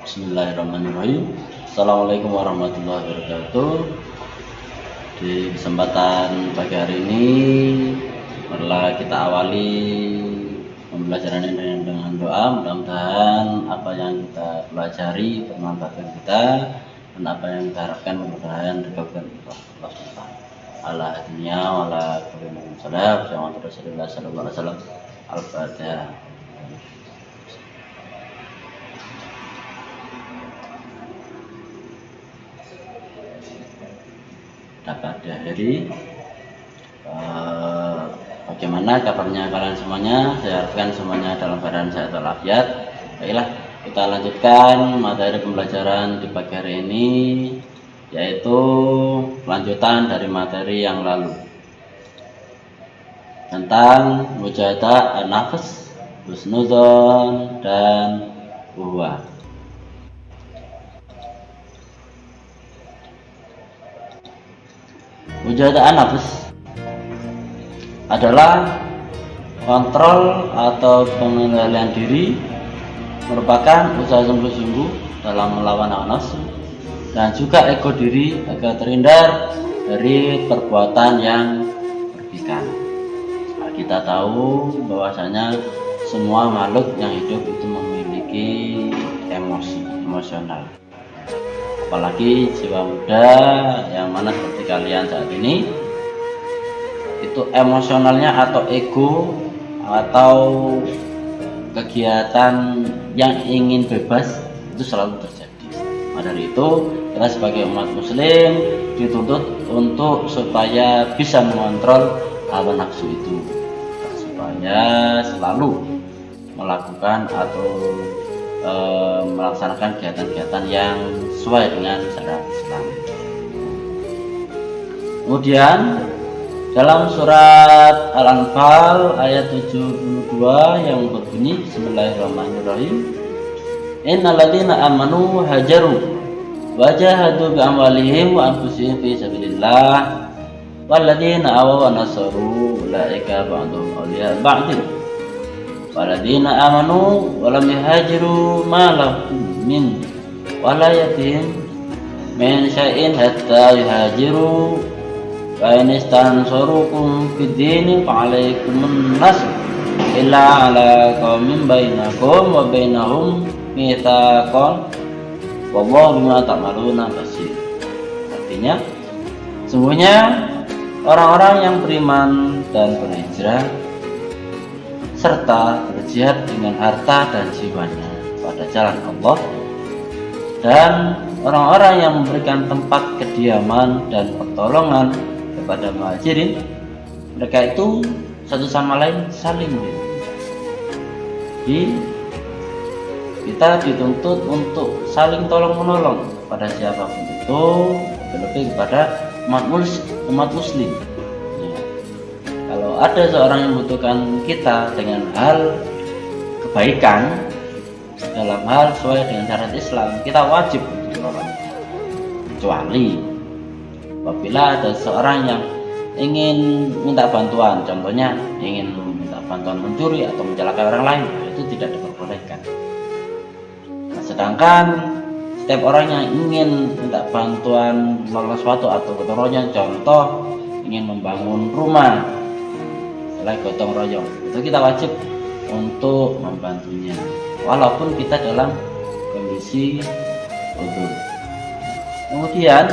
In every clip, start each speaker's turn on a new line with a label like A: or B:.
A: Bismillahirrahmanirrahim. Assalamualaikum warahmatullahi wabarakatuh. Di kesempatan pagi hari ini, marilah kita awali pembelajaran ini dengan doa. Mudah-mudahan apa yang kita pelajari bermanfaat bagi kita, dan apa yang kita harapkan mudah-mudahan dikabulkan oleh Allah SWT. Ala dunia wala kulli salam sama Rasulullah sallallahu alaihi wasallam. Al-Fatihah. Dapat diakhiri. Bagaimana kabarnya kalian semuanya? Saya harapkan semuanya dalam keadaan sehat walafiat. Baiklah, kita lanjutkan materi pembelajaran di pagi hari ini, yaitu lanjutan dari materi yang lalu tentang mujahadah an-nafs, husnudzon, dan uhwah. Mujahadah an-nafs adalah kontrol atau pengendalian diri, merupakan usaha sungguh-sungguh dalam melawan hawa nafsu dan juga ego diri agar terhindar dari perbuatan yang merugikan. Nah, kita tahu bahwasanya semua makhluk yang hidup itu memiliki emosional. Apalagi jiwa muda yang mana seperti kalian saat ini, itu emosionalnya atau ego atau kegiatan yang ingin bebas itu selalu terjadi. Maka dari itu kita sebagai umat muslim dituntut untuk supaya bisa mengontrol hawa nafsu itu, supaya selalu melakukan atau melaksanakan kegiatan-kegiatan yang sesuai dengan syariat Islam. Kemudian dalam surat Al-Anfal ayat 72 yang berbunyi Bismillahirrahmanirrahim, Innal ladzina amanu hajaru wa jahadu bi amwalihim wa anfusihim fi sabilillah wal ladzina awaw wa nasaru ulaika ba'dhum awliya ba'd wal ladzina amanu wa lam yuhajiru ma lahum min walayatihim min syai'in hatta yuhajiru wa in istansurukum fid dini fa'alaikumun nasr illa ala qaumin bainakum wa bainahum mitsaqun wallahu bima ta'maluna basir. Artinya, sungguhnya orang-orang yang beriman dan berhijrah serta berjihad dengan harta dan jiwanya pada jalan Allah, dan orang-orang yang memberikan tempat kediaman dan pertolongan kepada muhajirin, mereka itu satu sama lain saling melindungi. Kita dituntut untuk saling tolong menolong pada siapapun itu, terlebih kepada umat muslim. Kalau ada seorang yang membutuhkan kita dengan hal kebaikan, dalam hal sesuai dengan syariat Islam, kita wajib untuk menolong. Kecuali apabila ada seorang yang ingin minta bantuan, contohnya ingin minta bantuan mencuri atau mencelakai orang lain, itu tidak diperbolehkan. Nah, sedangkan setiap orang yang ingin minta bantuan melakukan sesuatu atau gotong royong, contoh ingin membangun rumah, selain gotong royong, itu kita wajib untuk membantunya walaupun kita dalam kondisi udzur. Kemudian,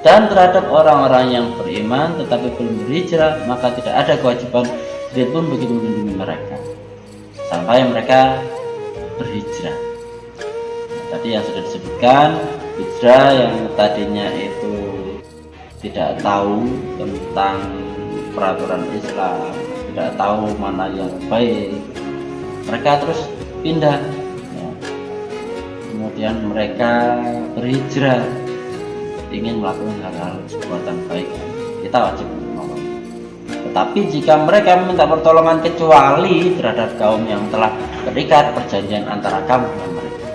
A: dan terhadap orang-orang yang beriman tetapi belum berhijrah, maka tidak ada kewajiban dia pun begitu melindungi mereka sampai mereka berhijrah. Nah, tadi yang sudah disebutkan, hijrah yang tadinya itu tidak tahu tentang peraturan Islam, tidak tahu mana yang baik, mereka terus pindah. Kemudian mereka berhijrah, ingin melakukan hal-hal perbuatan baik, kita wajib menolong. Tetapi jika mereka meminta pertolongan kecuali terhadap kaum yang telah terikat perjanjian antara kamu dengan mereka,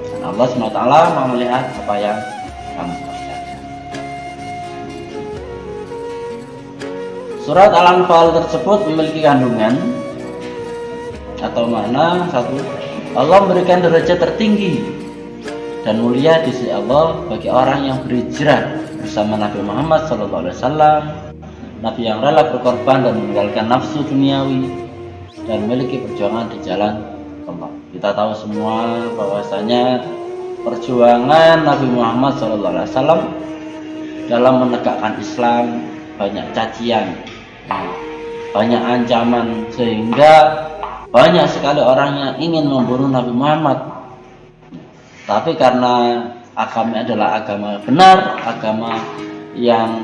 A: dan Allah SWT mau melihat apa yang kamu kerjakan. Surat Al-Anfal tersebut memiliki kandungan atau makna satu, Allah memberikan derajat tertinggi dan mulia di sisi Allah bagi orang yang berhijrah bersama Nabi Muhammad SAW, Nabi yang rela berkorban dan meninggalkan nafsu duniawi dan memiliki perjuangan di jalan Allah. Kita tahu semua bahwasanya perjuangan Nabi Muhammad SAW dalam menegakkan Islam banyak cacian, banyak ancaman, sehingga banyak sekali orang yang ingin membunuh Nabi Muhammad. Tapi karena agama adalah agama benar, agama yang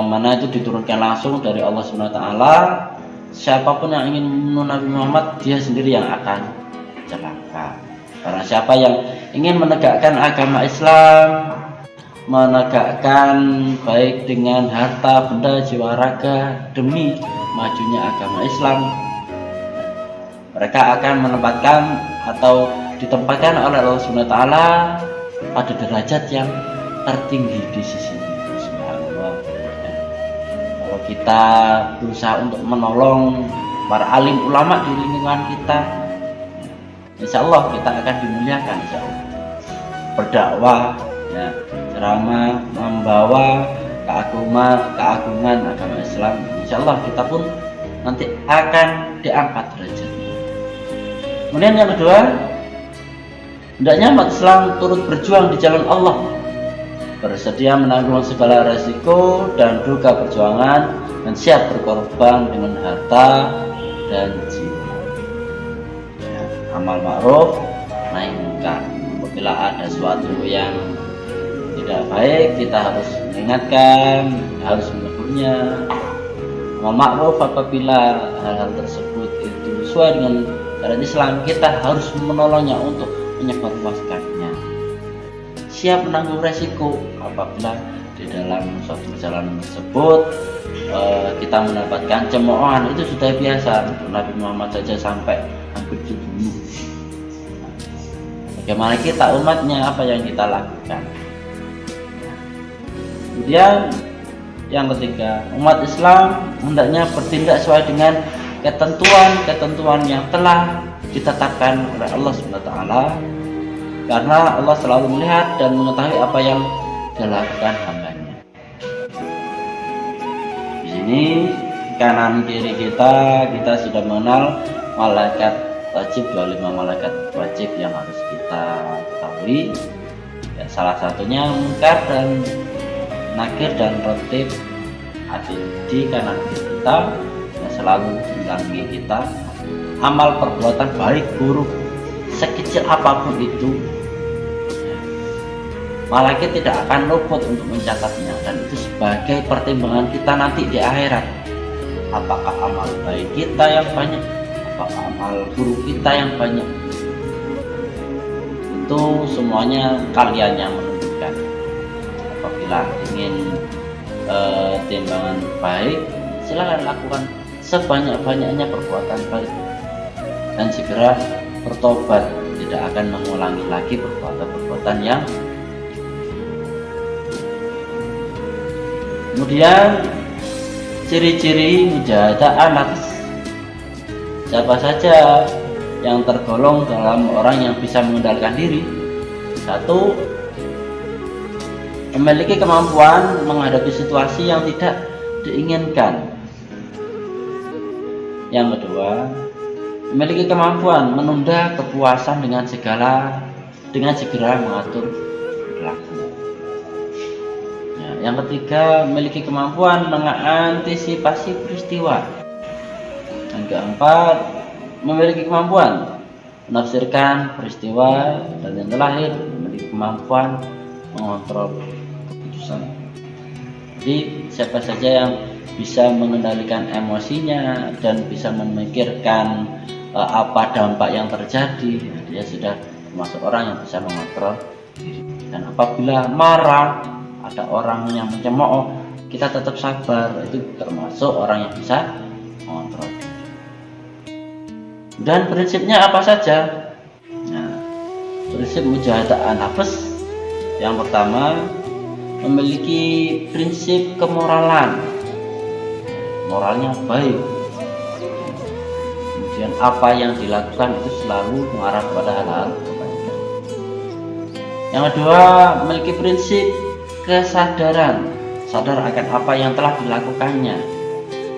A: mana itu diturunkan langsung dari Allah SWT, siapapun yang ingin membunuh Nabi Muhammad, dia sendiri yang akan celaka. Karena siapa yang ingin menegakkan agama Islam, menegakkan baik dengan harta, benda, jiwa, raga demi majunya agama Islam, mereka akan menempatkan atau ditempatkan oleh Allah SWT pada derajat yang tertinggi di sisi Allah. Kalau kita berusaha untuk menolong para alim ulama di lingkungan kita, insya Allah kita akan dimuliakan. Insya Allah berdakwah, ceramah, membawa keagungan agama Islam, insya Allah kita pun nanti akan diangkat derajatnya. Kemudian yang kedua, hendaknya umat Islam turut berjuang di jalan Allah, bersedia menanggung segala resiko dan duka perjuangan, dan siap berkorban dengan harta dan jiwa. Amal ma'ruf nahi munkar. Apabila ada sesuatu yang tidak baik, kita harus mengingatkan, harus menegurnya. Amal ma'ruf apabila hal-hal tersebut itu sesuai dengan syariat Islam, kita harus menolongnya untuk menyebarluaskannya. Siap menanggung resiko apabila di dalam suatu perjalanan tersebut kita mendapatkan cemoohan, itu sudah biasa. Nabi Muhammad saja sampai hampir dibunuh. Bagaimana kita umatnya, apa yang kita lakukan? Kemudian yang ketiga, umat Islam hendaknya bertindak sesuai dengan ketentuan yang telah ditetapkan oleh Allah SWT, karena Allah selalu melihat dan mengetahui apa yang dilakukan hambanya. Di sini kanan kiri kita sudah mengenal malaikat wajib, 25 malaikat wajib yang harus kita ketahui. Ya, salah satunya munkar dan nakir dan rotib ada di kanan kiri kita yang selalu mendampingi kita. Amal perbuatan baik buruk sekecil apapun itu, malaikat tidak akan luput untuk mencatatnya, dan itu sebagai pertimbangan kita nanti di akhirat. Apakah amal baik kita yang banyak, apakah amal buruk kita yang banyak, itu semuanya kalian yang menentukan. Apabila ingin timbangan baik, silakan lakukan sebanyak-banyaknya perbuatan baik dan segera bertobat, tidak akan mengulangi lagi perbuatan-perbuatan yang. Kemudian ciri-ciri mujahadah anak. Siapa saja yang tergolong dalam orang yang bisa mengendalikan diri? Satu, memiliki kemampuan menghadapi situasi yang tidak diinginkan. Yang kedua, memiliki kemampuan menunda kepuasan dengan segera mengatur perilaku. Yang ketiga, memiliki kemampuan mengantisipasi peristiwa. Yang keempat, memiliki kemampuan menafsirkan peristiwa. Dan yang terakhir, memiliki kemampuan mengontrol keputusan. Jadi siapa saja yang bisa mengendalikan emosinya dan bisa memikirkan apa dampak yang terjadi, dia sudah termasuk orang yang bisa mengontrol diri. Dan apabila marah, ada orang yang mencemooh, kita tetap sabar, itu termasuk orang yang bisa mengontrol diri. Dan prinsipnya apa saja? Nah, prinsip mujahadah nafs yang pertama, memiliki prinsip kemoralan, moralnya baik. Kemudian dan apa yang dilakukan itu selalu mengarah kepada hal-hal kebaikan. Yang kedua, memiliki prinsip kesadaran, sadar akan apa yang telah dilakukannya.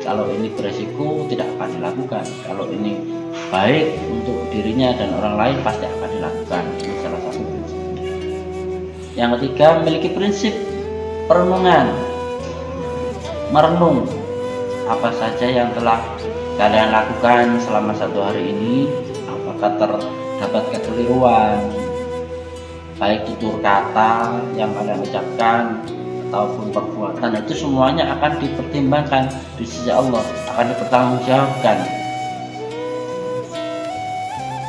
A: Kalau ini beresiko tidak akan dilakukan, kalau ini baik untuk dirinya dan orang lain pasti akan dilakukan. Ini salah satu prinsip. Yang ketiga, memiliki prinsip perenungan, merenung apa saja yang telah kalian lakukan selama satu hari ini, apakah terdapat kekeliruan, baik tutur kata yang kalian ucapkan ataupun perbuatan, itu semuanya akan dipertimbangkan di sisi Allah, akan dipertanggungjawabkan.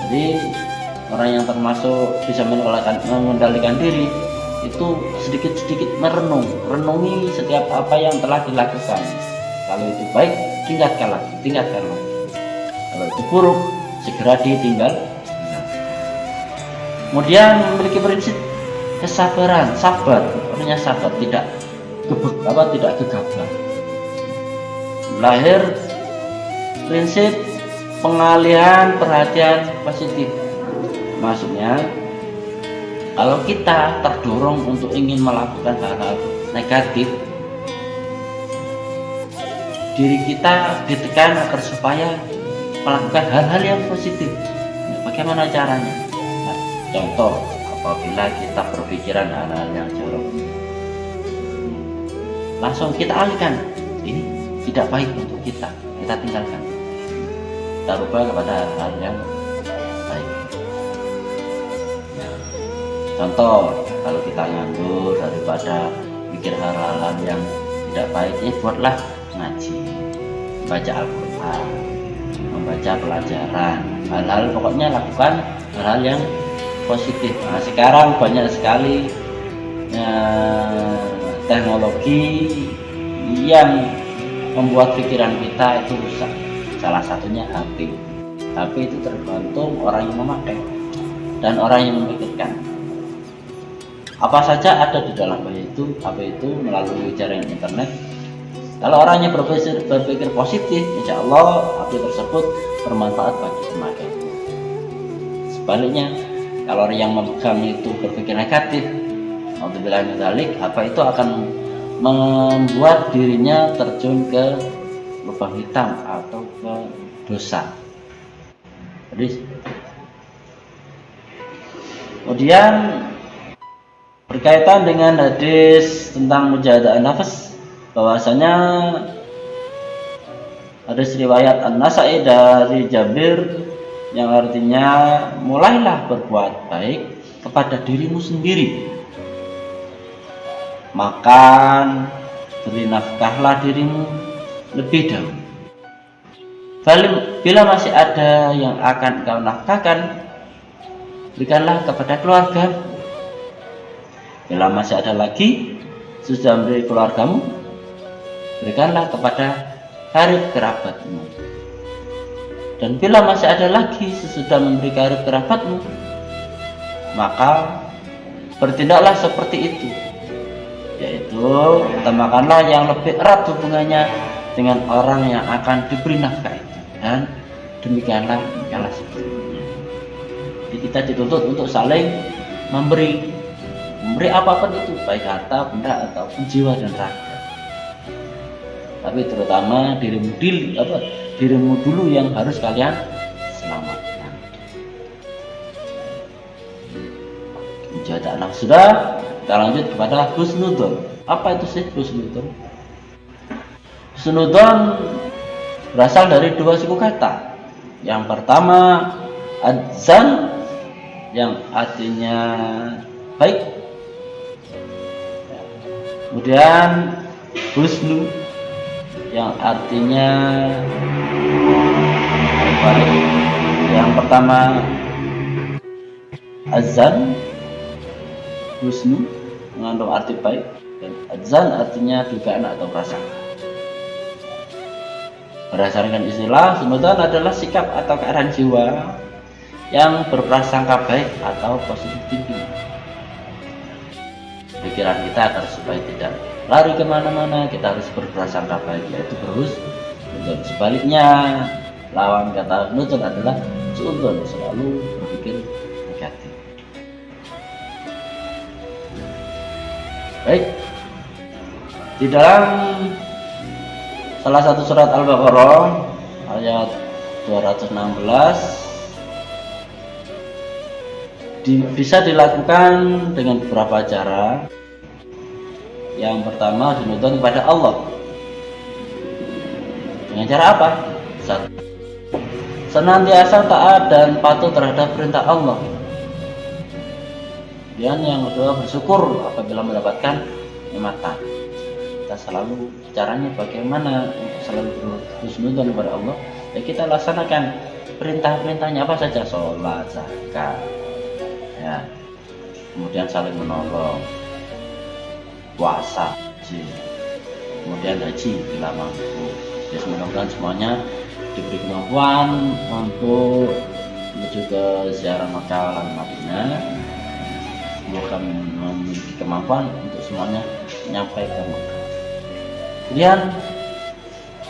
A: Jadi orang yang termasuk bisa mengendalikan diri itu sedikit-sedikit renungi setiap apa yang telah dilakukan. Kalau itu baik, tingkatkan lagi. Kalau itu buruk, segera ditinggal. Kemudian memiliki prinsip kesabaran, sabar, artinya sabar, tidak gegabah. Lahir prinsip pengalihan perhatian positif. Maksudnya, kalau kita terdorong untuk ingin melakukan hal-hal negatif, diri kita ditekan agar supaya melakukan hal-hal yang positif. Bagaimana caranya? Nah, contoh, apabila kita berpikiran hal-hal yang jorok, langsung kita alihkan, ini tidak baik untuk kita tinggalkan, kita rubah kepada hal-hal yang baik. Contoh, kalau kita nganggur, daripada mikir hal-hal yang tidak baik, buatlah ngaji, baca Al-Quran, membaca pelajaran, hal-hal, pokoknya lakukan hal-hal yang positif. Nah, sekarang banyak sekali teknologi yang membuat pikiran kita itu rusak. Salah satunya HP. HP itu tergantung orang yang memakai dan orang yang memikirkan. Apa saja ada di dalam HP itu melalui jaringan internet. Kalau orangnya berpikir positif, insya Allah HP tersebut bermanfaat bagi pemakai. Sebaliknya, kalau orang yang memegang itu berpikir negatif, alhamdulillah dzalik, HP itu akan membuat dirinya terjun ke lubang hitam atau ke dosa. Jadi, kemudian berkaitan dengan hadis tentang mujahadah nafas, bahwasanya hadis riwayat An-Nasa'i dari Jabir yang artinya, mulailah berbuat baik kepada dirimu sendiri, makan, beri nafkahlah dirimu lebih dahulu. Bila masih ada yang akan kau nafkahkan, berikanlah kepada keluarga. Bila masih ada lagi sudah memberi keluargamu, berikanlah kepada karib kerabatmu. Dan bila masih ada lagi sesudah memberi karib kerabatmu, maka bertindaklah seperti itu, yaitu utamakanlah yang lebih erat hubungannya dengan orang yang akan diberi nafkah itu, dan demikianlah seperti itu. Jadi kita dituntut untuk saling memberi apapun itu, baik harta, benda ataupun jiwa dan raga. Tapi terutama dirimu dulu yang harus kalian selamatkan. Mujahadah nafs sudah, kita lanjut kepada husnudzon. Apa itu sih husnudzon? Husnudzon berasal dari dua suku kata. Yang pertama adzan, yang artinya baik. Kemudian husnu, yang artinya baik. Yang pertama azan, husnu mengandung arti baik, dan azan artinya dugaan atau prasangka. Berdasarkan istilah, husnudzon adalah sikap atau keadaan jiwa yang berprasangka baik atau positif thinking. Pikiran kita agar supaya tidak lari kemana-mana, kita harus berprasangka baik, yaitu berhusnudzon. Sebaliknya, lawan kata husnudon adalah suudzon, selalu berpikir negatif. Baik, di dalam salah satu surat Al-Baqarah ayat 216 bisa dilakukan dengan beberapa cara. Yang pertama, husnudon kepada Allah. Dengan cara apa? Satu, senantiasa taat dan patuh terhadap perintah Allah. Dan yang kedua, bersyukur apabila mendapatkan nikmatan. Kita selalu caranya bagaimana untuk selalu berhusnudon kepada Allah. Ya, kita laksanakan perintah-perintahnya apa saja, sholat, zakat, ya, kemudian saling menolong, puasa, kemudian haji bila mampu. Ya, mudah-mudahan semuanya diberi kemampuan untuk menuju ke ziarah Makkah dan Madinah. Semoga memiliki kemampuan untuk semuanya sampai ke Makkah. Kemudian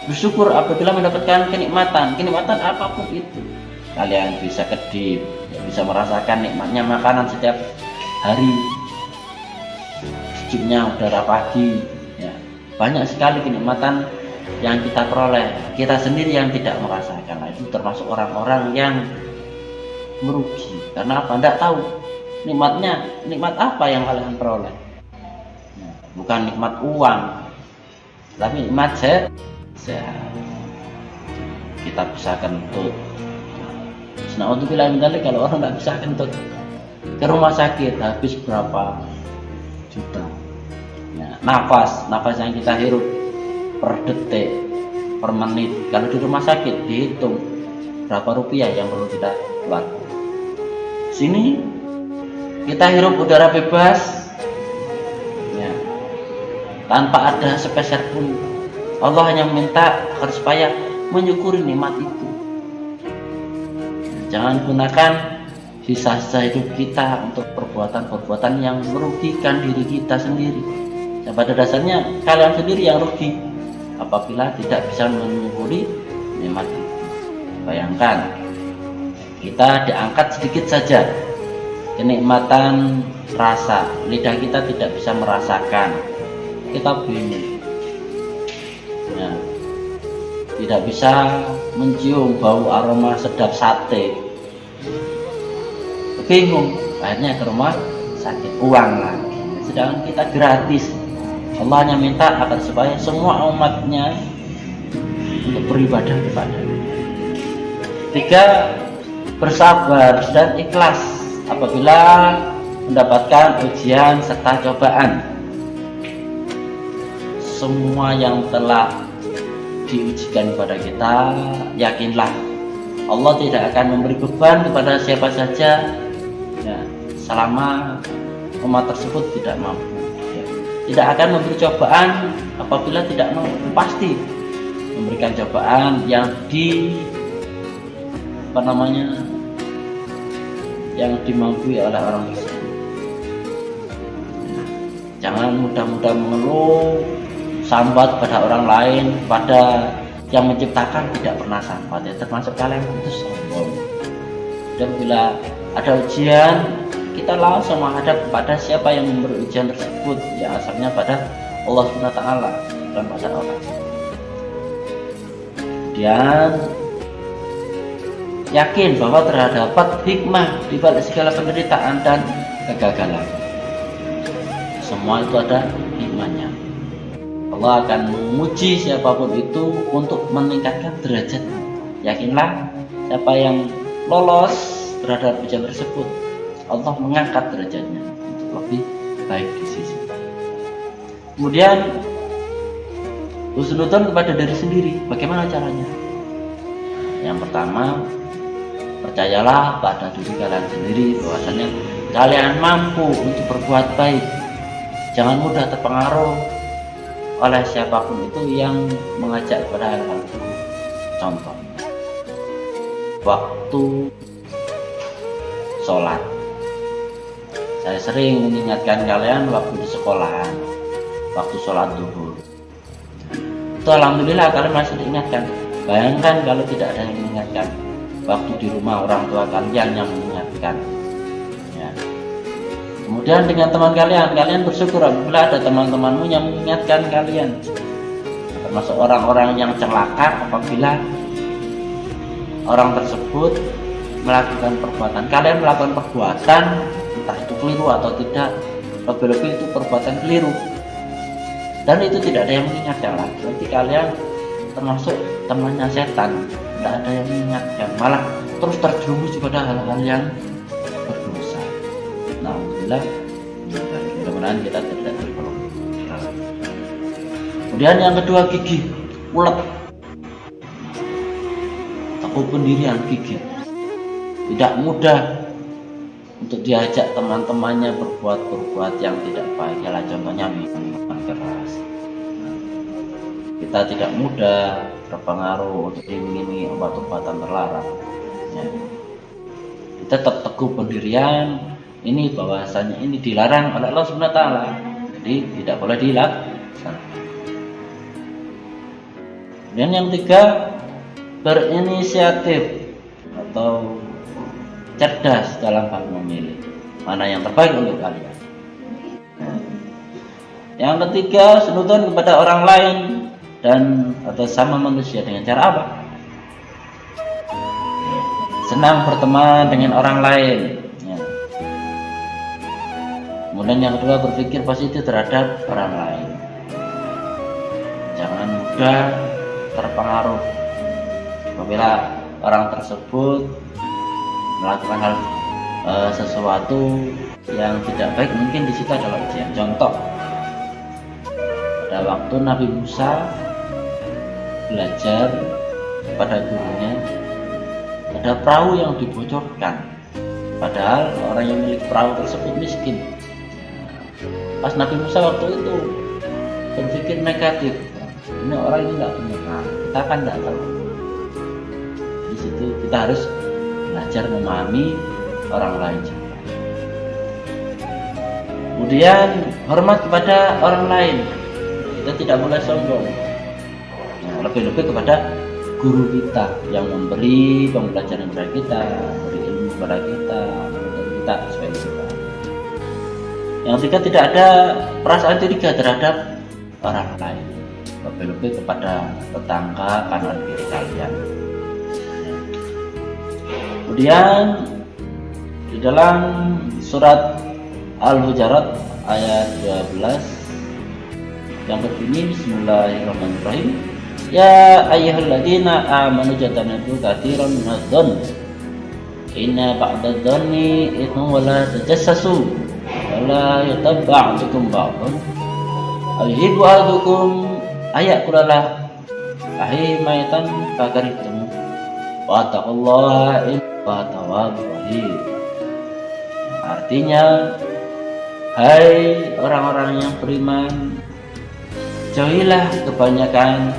A: bersyukur apabila mendapatkan kenikmatan apapun itu. Kalian bisa kedip, bisa merasakan nikmatnya makanan setiap hari, sejuknya udara pagi, ya. Banyak sekali kenikmatan yang kita peroleh, kita sendiri yang tidak merasakan. Nah, itu termasuk orang-orang yang merugi. Karena apa? Tidak tahu nikmat apa yang kalian peroleh. Bukan nikmat uang, tapi nikmat sehat. Kita bisa kentut. Nah, untuk bilang kalau orang nggak bisa kentut ke rumah sakit habis berapa juta. Ya, nafas yang kita hirup per detik, per menit, kalau di rumah sakit dihitung berapa rupiah yang perlu kita keluarkan. Sini kita hirup udara bebas, ya, tanpa ada sepeser pun. Allah hanya meminta agar supaya menyukuri nikmat itu. Jangan gunakan sisa-sisa hidup kita untuk perbuatan-perbuatan yang merugikan diri kita sendiri. Dan pada dasarnya kalian sendiri yang rugi apabila tidak bisa menyukuri nikmat itu. Bayangkan kita diangkat sedikit saja kenikmatan rasa, lidah kita tidak bisa merasakan, kita bingung, ya, tidak bisa mencium bau aroma sedap sate, bingung, akhirnya ke rumah sakit, uang lagi. Sedangkan kita gratis. Allah hanya minta agar supaya semua umatnya untuk beribadah kepada-Nya. 3, bersabar dan ikhlas apabila mendapatkan ujian serta cobaan. Semua yang telah diujikan kepada kita, yakinlah Allah tidak akan memberi beban kepada siapa saja, ya, selama umat tersebut tidak mampu, ya. Tidak akan memberi cobaan apabila tidak mampu. Pasti memberikan cobaan yang yang dimampui oleh orang tersebut. Jangan mudah-mudah mengeluh, sambat pada orang lain, pada yang menciptakan tidak pernah sambat, ya, termasuk kalian itu sombong. Dan bila ada ujian, kita langsung menghadap kepada siapa yang memberi ujian tersebut, ya, asalnya pada Allah SWT, bukan pada orang. Kemudian yakin bahwa terdapat hikmah di balik segala penderitaan dan kegagalan. Semua itu ada hikmahnya. Allah akan memuji siapapun itu untuk meningkatkan derajatnya. Yakinlah siapa yang lolos terhadap ujian tersebut, Allah mengangkat derajatnya untuk lebih baik di sisi. Kemudian husnudzon kepada diri sendiri. Bagaimana caranya? Yang pertama, percayalah pada diri kalian sendiri bahwasanya kalian mampu untuk berbuat baik. Jangan mudah terpengaruh oleh siapapun itu yang mengajak kepada hal-hal itu. Contoh, waktu sholat, saya sering mengingatkan kalian waktu di sekolahan, waktu sholat zuhur itu alhamdulillah kalian masih diingatkan. Bayangkan kalau tidak ada yang mengingatkan, waktu di rumah orang tua kalian yang mengingatkan ya. Kemudian dengan teman kalian bersyukur apabila ada teman-temanmu yang mengingatkan kalian, termasuk orang-orang yang celaka apabila orang tersebut melakukan perbuatan, kalian melakukan perbuatan entah itu keliru atau tidak, lebih-lebih itu perbuatan keliru dan itu tidak ada yang mengingatkan lagi, berarti kalian termasuk temannya setan, tidak ada yang mengingatkan, malah terus terjerumus pada hal-hal yang berdosa. Nah, mudah-mudahan kita tidak tergolong. Kemudian yang kedua, gigih, ulet, teguh pendirian, gigih, tidak mudah untuk diajak teman-temannya berbuat yang tidak baik. Ya, contohnya minuman keras. Kita tidak mudah terpengaruh untuk diminum obat-obatan terlarang ya. Kita tetap teguh pendirian ini bahwasanya ini dilarang oleh Allah SWT, jadi tidak boleh dilakukan. Dan yang ketiga, berinisiatif atau cerdas dalam hal memilih mana yang terbaik untuk kalian. Yang ketiga, senutan kepada orang lain dan atau sama manusia dengan cara apa? Senang berteman dengan orang lain ya. Kemudian yang kedua, berpikir positif terhadap orang lain, jangan mudah terpengaruh apabila orang tersebut melakukan hal sesuatu yang tidak baik. Mungkin di situ adalah ujian. Contoh, pada waktu Nabi Musa belajar pada gurunya, ada perahu yang dibocorkan, padahal orang yang milik perahu tersebut miskin. Pas Nabi Musa waktu itu berpikir negatif, ini orang ini nggak punya perahu, kita kan nggak tahu. Di situ kita harus belajar memahami orang lain juga. Kemudian hormat kepada orang lain, kita tidak boleh sombong. Lebih-lebih kepada guru kita yang memberi pembelajaran kepada kita, memberi ilmu kepada kita, menuntut kita sebagai kita. Yang ketiga, tidak ada perasaan curiga terhadap orang lain, lebih-lebih kepada tetangga kanan kiri kalian. Kemudian di dalam surat Al-Hujurat ayat 12 yang berbunyi, Bismillahirrahmanirrahim, Ya ayyuhalladzina amanu jatanibu katsiran minadh-dhonn inna ba'dadh-dhonni itsmun wa la tajassasu wa la yaghtab ba'dukum ba'dhan ayuhibbu ahadukum ayakulalah ahimaitan fakarihtum wa taqullaha innallaha tawwabur rahim. Artinya, hai orang-orang yang beriman, jauhilah kebanyakan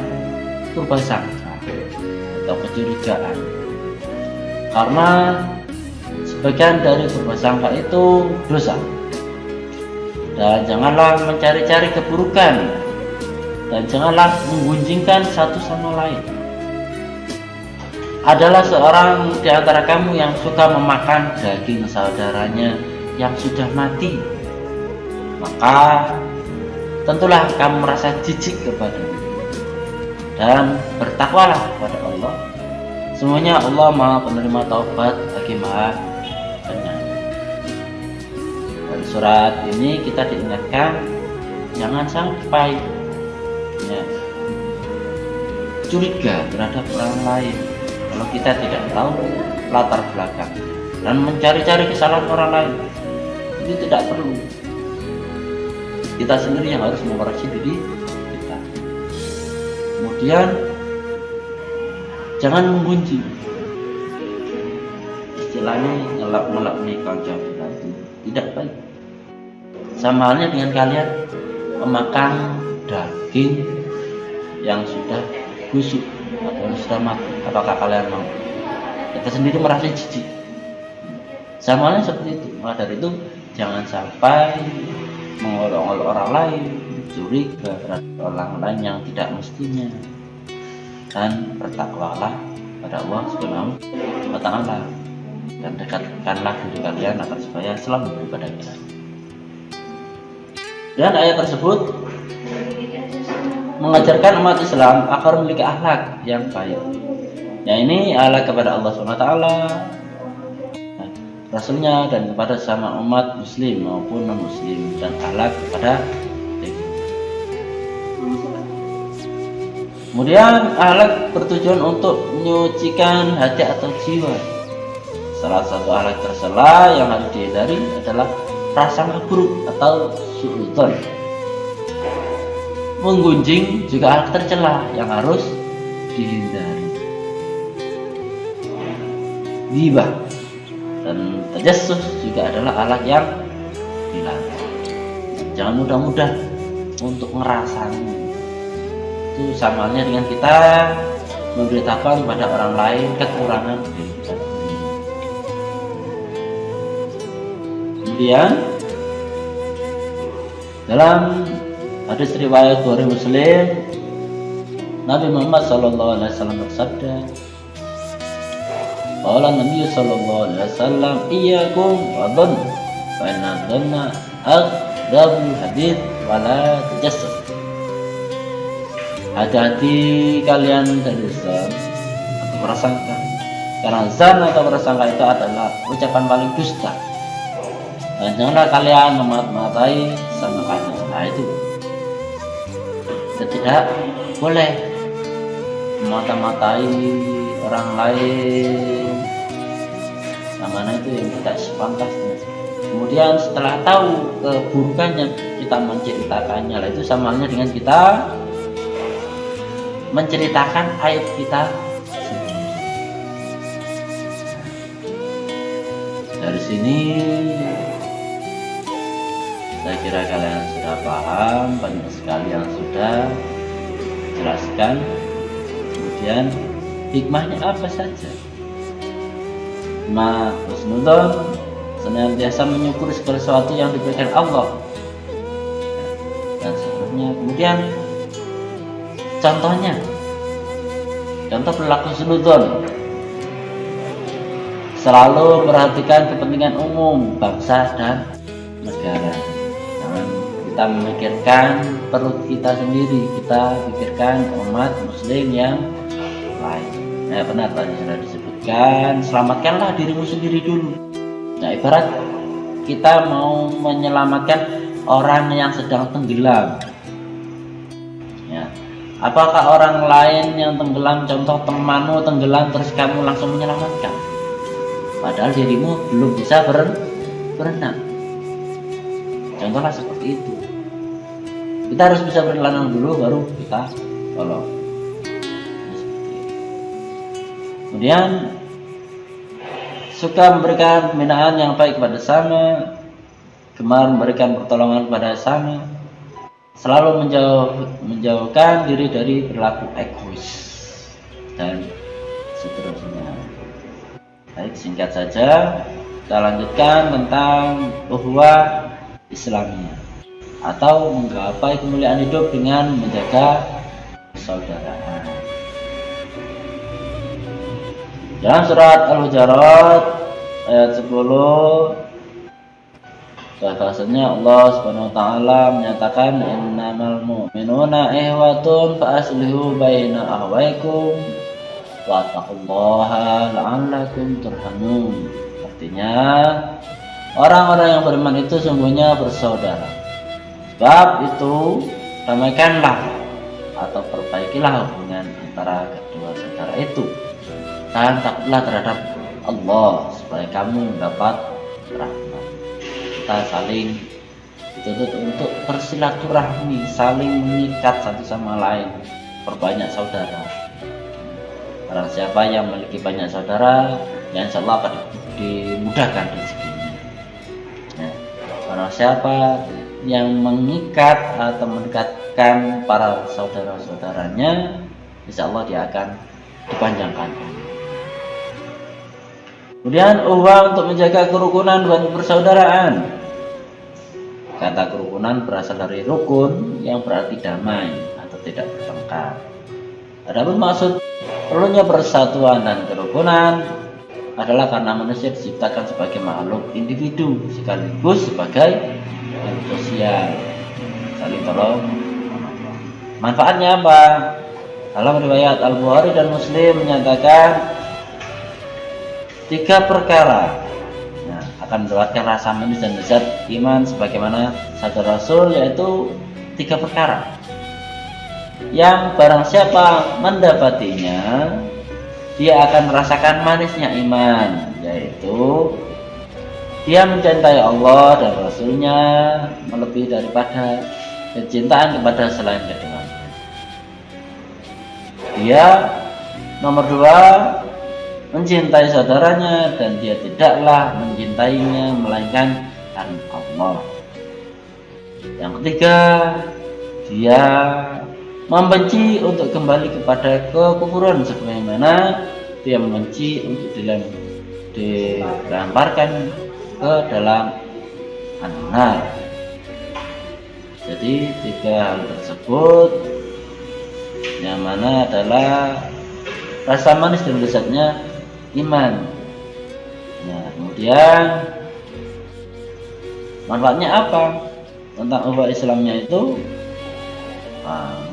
A: prasangka atau kecurigaan, karena sebagian dari prasangka itu dosa. Dan janganlah mencari-cari keburukan, dan janganlah menggunjingkan satu sama lain. Adalah seorang di antara kamu yang suka memakan daging saudaranya yang sudah mati, maka tentulah kamu merasa jijik kepadanya, dan bertakwalah kepada Allah. Semuanya Allah Maha Penerima Taubat lagi Maha Penyayang. Dari surat ini kita diingatkan jangan sampai ya, curiga terhadap orang lain kalau kita tidak tahu latar belakang, dan mencari-cari kesalahan orang lain itu tidak perlu. Kita sendiri yang harus mengoreksi diri kita. Kemudian jangan menggunjing, istilahnya ngelap-ngelap nih kanca itu tidak baik. Sama halnya dengan kalian memakan daging yang sudah busuk atau sudah mati, apakah kalian mau? Kita sendiri merasa jijik. Sama halnya seperti itu. Maka dari itu jangan sampai mengolok-olok orang lain, curiga terhadap orang lain yang tidak mestinya. dan bertakwalah pada Allah Subhanahu wa Ta'ala, dan dekatkanlah diri kalian agar supaya selalu beribadah kepada. Dan ayat tersebut mengajarkan umat Islam agar memiliki akhlak yang baik. Ya, ini akhlak kepada Allah Subhanahu wa Ta'ala, Rasulnya, dan kepada sama umat muslim maupun non muslim, dan akhlak kepada diri. Kemudian akhlak bertujuan untuk menyucikan hati atau jiwa. Salah satu akhlak tercela yang harus dihindari adalah prasangka buruk atau suudzon. Menggunjing juga akhlak tercela yang harus dihindari. Ghibah dan tajassus juga adalah akhlak yang dilarang. Jangan mudah-mudah untuk ngerasani. Itu samanya dengan kita memberitakan kepada orang lain kekurangan diri kita. Kemudian dalam hadis riwayat Bukhari Muslim, Nabi Muhammad SAW bersabda, qala Nabi SAW, iyyakum wa dhann fa inna dhanna aghdabul hadits wa la tajassus. Hati-hati kalian dari zan atau prasangka, karena zan atau prasangka itu adalah ucapan paling dusta. Dan janganlah kalian memata-matai sama kalian. Nah, itu tidak boleh memata-matai orang lain, yang mana itu yang tidak sepantasnya. Kemudian setelah tahu keburukannya kita menceritakannya, lah itu sama halnya dengan kita menceritakan aib kita sendiri. Dari sini saya kira kalian sudah paham, banyak sekali yang sudah jelaskan. Kemudian hikmahnya apa saja? Husnudzon, senantiasa menyukur segala sesuatu yang diberikan Allah dan seterusnya. Kemudian contoh perilaku husnudzon, selalu perhatikan kepentingan umum bangsa dan negara. Jangan kita memikirkan perut kita sendiri, kita pikirkan umat muslim yang lain. Nah, benar tadi sudah disebutkan, selamatkanlah dirimu sendiri dulu. Nah, ibarat kita mau menyelamatkan orang yang sedang tenggelam. Ya. Apakah orang lain yang tenggelam, contoh temanmu tenggelam, terus kamu langsung menyelamatkan? Padahal dirimu belum bisa berenang. Contohnya seperti itu. Kita harus bisa berenang dulu, baru kita tolong. Kemudian suka memberikan pembinaan yang baik kepada sesama, gemar memberikan pertolongan kepada sesama, selalu menjauhkan diri dari perilaku egois dan seterusnya. Baik, singkat saja kita lanjutkan tentang ukhuwah Islamiyah atau menggapai kemuliaan hidup dengan menjaga persaudaraan. Dalam surat Al-Hujurat ayat 10, bahasanya Allah Subhanahu wa Ta'ala menyatakan, innamal mu'minuna ihwatun fa aslihu baina akhwaykum wattaqullaha la'allakum turhamun. Artinya, orang-orang yang beriman itu sungguhnya bersaudara. Sebab itu, damaikanlah atau perbaikilah hubungan antara kedua saudara itu, dan takutlah terhadap Allah supaya kamu mendapat rahmat. Kita saling dituntut untuk bersilaturahmi, saling mengikat satu sama lain, perbanyak saudara. Barang siapa yang memiliki banyak saudara, ya insya Allah akan dimudahkan rezekinya. Nah, barang siapa yang mengikat atau mendekatkan para saudara-saudaranya, insya Allah dia akan dipanjangkan. Kemudian ukhuwah untuk menjaga kerukunan dan persaudaraan. Kata kerukunan berasal dari rukun yang berarti damai atau tidak bertengkar. Adapun maksud perlunya persatuan dan kerukunan adalah karena manusia diciptakan sebagai makhluk individu sekaligus sebagai makhluk sosial, saling tolong. Manfaatnya apa? Dalam riwayat Al-Bukhari dan Muslim menyatakan 3 perkara akan mendapatkan rasa manis dan lezat iman sebagaimana sabda Rasul, yaitu 3 perkara yang barang siapa mendapatinya dia akan merasakan manisnya iman, yaitu dia mencintai Allah dan Rasulnya melebihi daripada kecintaan kepada selain keduanya. Dia nomor 2 mencintai saudaranya dan dia tidaklah mencintainya melainkan karena Allah. Yang ketiga, dia membenci untuk kembali kepada kekufuran sebagaimana dia membenci untuk dilemparkan ke dalam an-nar. Jadi 3 hal tersebut yang mana adalah rasa manis dan lezatnya iman. Nah, kemudian manfaatnya apa tentang ukhuwah Islamnya itu?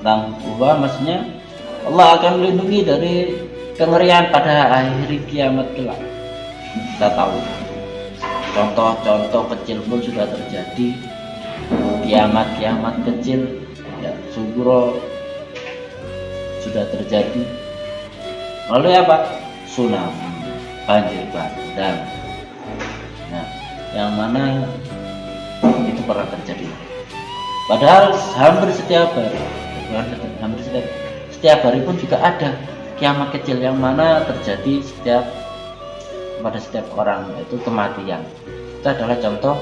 A: Tentang ukhuwah maksudnya Allah akan melindungi dari kengerian pada akhir kiamat kelak. Kita tahu contoh-contoh kecil pun sudah terjadi, kiamat kecil ya, sugro sudah terjadi. Lalu apa? Tsunami, banjir bandang. Nah, yang mana itu pernah terjadi. Padahal hampir setiap hari pun juga ada kiamat kecil yang mana terjadi pada setiap orang, yaitu kematian. Itu adalah contoh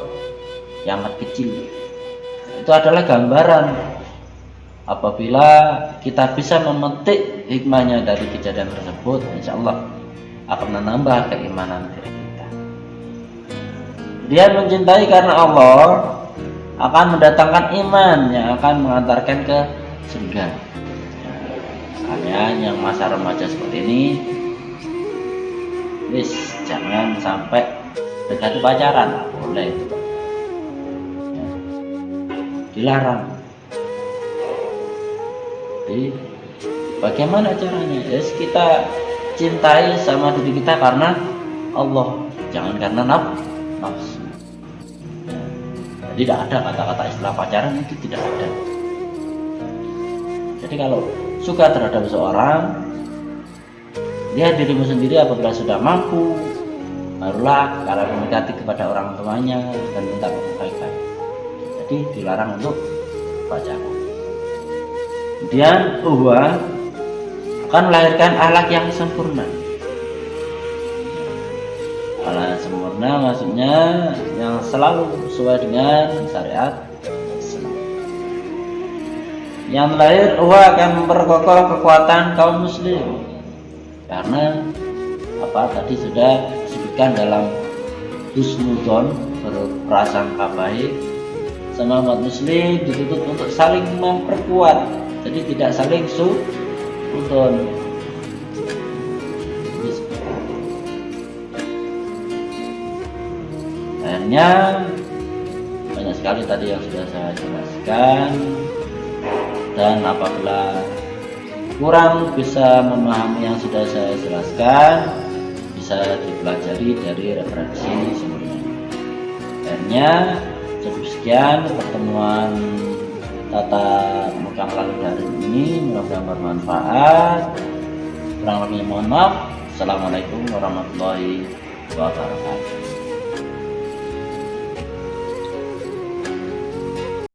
A: kiamat kecil. Itu adalah gambaran apabila kita bisa memetik hikmahnya dari kejadian tersebut, insya Allah akan menambah keimanan diri kita. Dia mencintai karena Allah akan mendatangkan iman yang akan mengantarkan ke surga. Kalian yang masa remaja seperti ini, jangan sampai dekati pacaran, boleh, dilarang. Jadi bagaimana caranya? Yes, kita cintai sama diri kita karena Allah, jangan karena nafsu. Jadi tidak ada kata-kata istilah pacaran, itu tidak ada. Jadi kalau suka terhadap seorang, lihat dirimu sendiri. Apabila sudah mampu, barulah kalian mendekati kepada orang tuanya dan minta baik-baik. Jadi dilarang untuk pacaran. Kemudian ukhuwah akan melahirkan akhlak yang sempurna. Akhlak sempurna maksudnya yang selalu sesuai dengan syariat Islam. Yang terakhir, ukhuwah akan memperkokoh kekuatan kaum muslim. Karena tadi sudah disebutkan dalam husnudzon, berprasangka baik sama umat muslim, dituntut untuk saling memperkuat. Jadi tidak saling suudzon. Akhirnya banyak sekali tadi yang sudah saya jelaskan, dan apabila kurang bisa memahami yang sudah saya jelaskan, bisa dipelajari dari referensi sebelumnya. Akhirnya cukup sekian pertemuan tatap muka melalui daring ini, mudah-mudahan bermanfaat. Kurang lebihnya mohon maaf. Assalamualaikum warahmatullahi wabarakatuh.